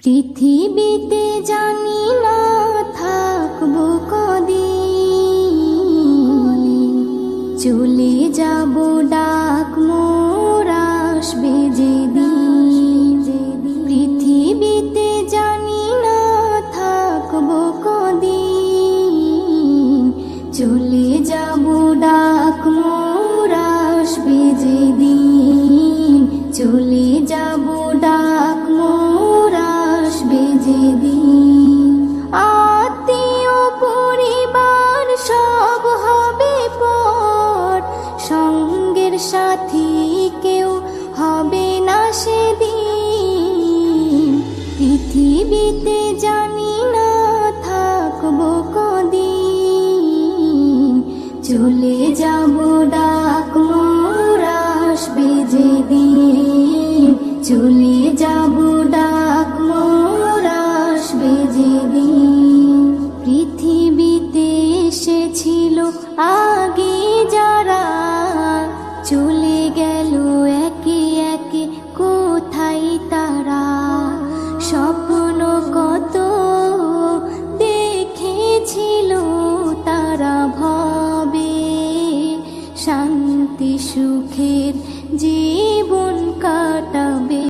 পৃথিবীতে জানি না থাকবো কদিন, চলে যাব ডাক মোর আসবে যেদিন। পৃথিবীতে জানি না থাকবো কদিন, চলে যাব ডাক মোর আসবে যেদিন। চলে যাব ডাক মোর আসবে যেদিন। আত্মীয় পরিবার সব হবে পর, সঙ্গের সাথী কেউ হবে না সেদিন। পৃথিবীতে জানি না থাকবো কদিন, চলে যাব ডাক মোর আসবে যেদিন। চলে যাব ডাক মোর আসবে যেদিন। পৃথিবীতে এসেছিল আগে যারা, চলে গেল একে একে কোথায় তারা। স্বপ্ন কত দেখেছিল তারা ভাবে, শান্তি সুখের জীবন কাটাবে।